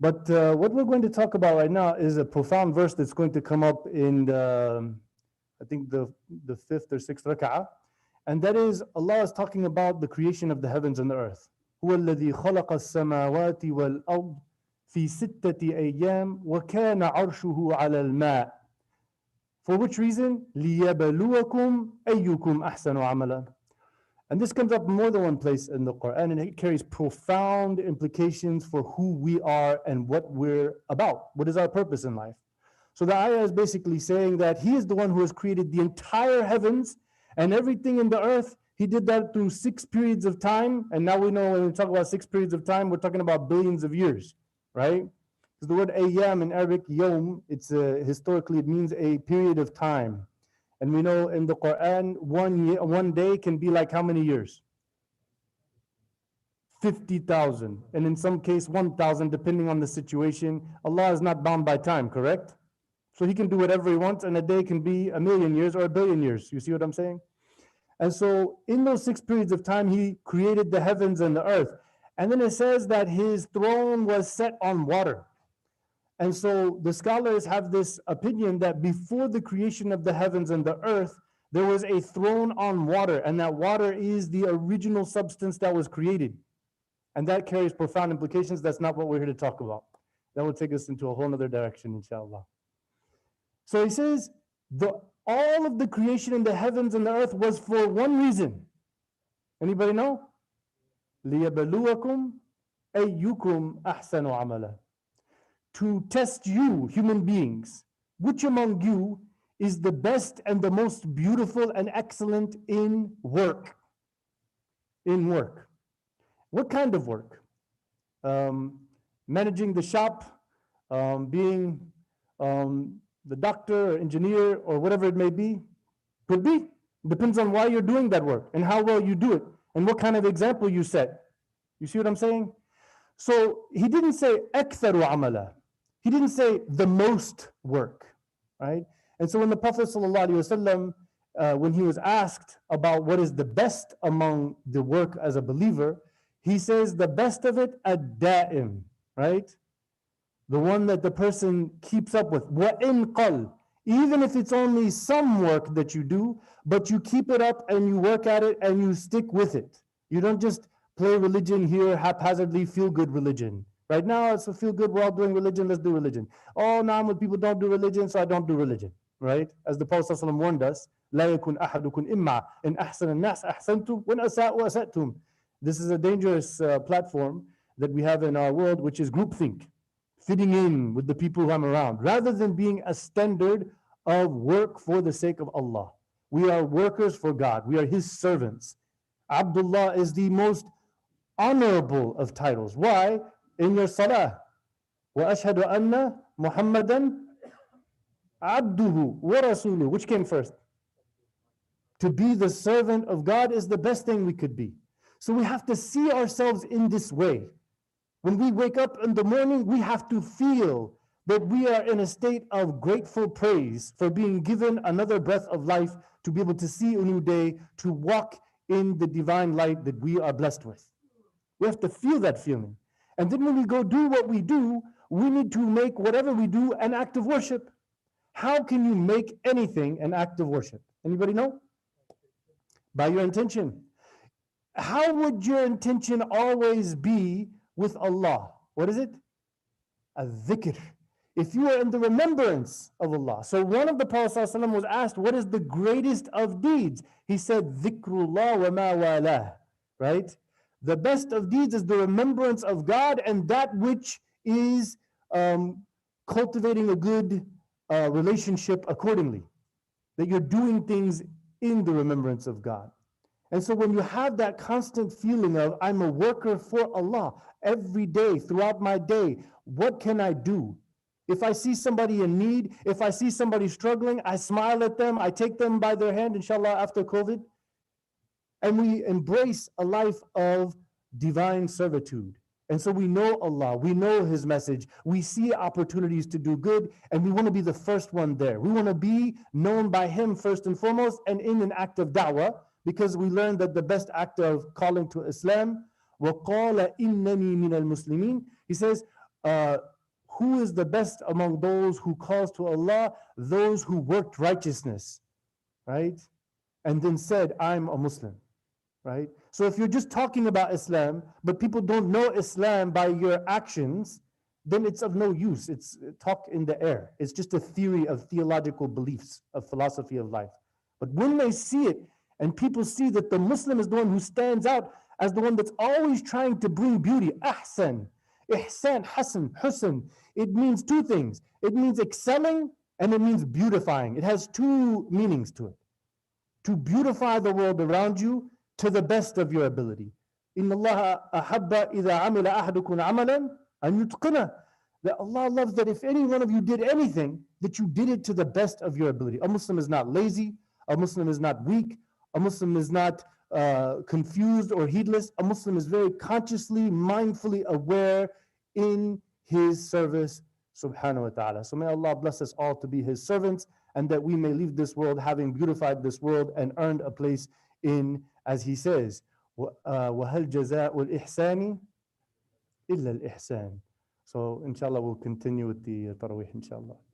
But what we're going to talk about right now is a profound verse that's going to come up in I think the fifth or sixth rak'ah. And that is Allah is talking about the creation of the heavens and the earth. هو الذي خلق السماوات والأرض في ستة أيام وكان عرشه على الماء. For which reason? ليبلوكم أيكم أحسن عملا. And this comes up more than one place in the Quran, and it carries profound implications for who we are and what we're about. What is our purpose in life? So the ayah is basically saying that He is the one who has created the entire heavens and everything in the earth. He did that through 6 periods of time. And now we know when we talk about 6 periods of time, we're talking about billions of years, right? Because the word ayyam in Arabic, yawm, it's historically it means a period of time. And we know in the Quran, one day can be like how many years? 50,000. And in some case, 1,000, depending on the situation. Allah is not bound by time, correct? So He can do whatever He wants, and a day can be 1,000,000 years or 1,000,000,000 years. You see what I'm saying? And so in those 6 periods of time, He created the heavens and the earth. And then it says that His throne was set on water. And so the scholars have this opinion that before the creation of the heavens and the earth, there was a throne on water, and that water is the original substance that was created. And that carries profound implications. That's not what we're here to talk about. That will take us into a whole other direction, inshallah. So he says, all of the creation in the heavens and the earth was for one reason. Anybody know? لِيَبَلُوَكُمْ أَيُّكُمْ أَحْسَنُ عَمَلًا. To test you, human beings, which among you is the best and the most beautiful and excellent in work? In work. What kind of work? Managing the shop, being the doctor or engineer or whatever it may be? Could be. Depends on why you're doing that work and how well you do it and what kind of example you set. You see what I'm saying? So he didn't say أكثر عملا. He didn't say the most work, right? And so when the Prophet ﷺ, when he was asked about what is the best among the work as a believer, he says the best of it, ad-da'im, right? The one that the person keeps up with. وَإِنْ قَلْ. Even if it's only some work that you do, but you keep it up and you work at it and you stick with it. You don't just play religion here haphazardly, feel good religion. Right now, it's a feel good, we're all doing religion, let's do religion. Oh, now when people don't do religion, so I don't do religion, right? As the Prophet ﷺ warned us, لا يكن أحدكم إما إن أحسن الناس أحسنتم وإن أساءوا أسأتم. This is a dangerous platform that we have in our world, which is groupthink, fitting in with the people who I'm around, rather than being a standard of work for the sake of Allah. We are workers for God. We are His servants. Abdullah is the most honorable of titles. Why? In your salah, وَأَشْهَدُ أَنَّ مُحَمَّدًا عَبْدُهُ وَرَسُولُهُ. Which came first? To be the servant of God is the best thing we could be. So we have to see ourselves in this way. When we wake up in the morning, we have to feel that we are in a state of grateful praise for being given another breath of life, to be able to see a new day, to walk in the divine light that we are blessed with. We have to feel that feeling. And then when we go do what we do, we need to make whatever we do an act of worship. How can you make anything an act of worship? Anybody know? By your intention. How would your intention always be with Allah? What is it? A dhikr. If you are in the remembrance of Allah. So one of the Prophet ﷺ was asked, what is the greatest of deeds? He said, dhikrullah wa ma walah. Right? The best of deeds is the remembrance of God and that which is cultivating a good relationship accordingly. That you're doing things in the remembrance of God. And so when you have that constant feeling of, I'm a worker for Allah, every day, throughout my day, what can I do? If I see somebody in need, if I see somebody struggling, I smile at them, I take them by their hand, inshallah, after COVID. And we embrace a life of divine servitude. And so we know Allah, we know His message, we see opportunities to do good, and we want to be the first one there. We want to be known by Him first and foremost, and in an act of da'wah, because we learned that the best act of calling to Islam, وَقَالَ إِنَّنِي مِنَ الْمُسْلِمِينَ. He says, who is the best among those who calls to Allah? Those who worked righteousness, right? And then said, I'm a Muslim, right? So if you're just talking about Islam, but people don't know Islam by your actions, then it's of no use. It's talk in the air. It's just a theory of theological beliefs, of philosophy of life. But when they see it, and people see that the Muslim is the one who stands out as the one that's always trying to bring beauty, ahsan, ihsan, hasan, husn, it means two things. It means excelling and it means beautifying. It has two meanings to it. To beautify the world around you to the best of your ability. إِنَّ اللَّهَ أَحَبَّ إِذَا عَمِلَ أَحَدُكُمْ عَمَلًا أَنْ يُتْقِنَهُ. That Allah loves that if any one of you did anything, that you did it to the best of your ability. A Muslim is not lazy. A Muslim is not weak. A Muslim is not confused or heedless. A Muslim is very consciously, mindfully aware in his service, subhanahu wa ta'ala. So may Allah bless us all to be his servants, and that we may leave this world having beautified this world and earned a place in, as he says, وَهَلْ جَزَاءُ الْإِحْسَانِ إِلَّا الْإِحْسَانِ. So inshallah we'll continue with the Tarawih inshallah.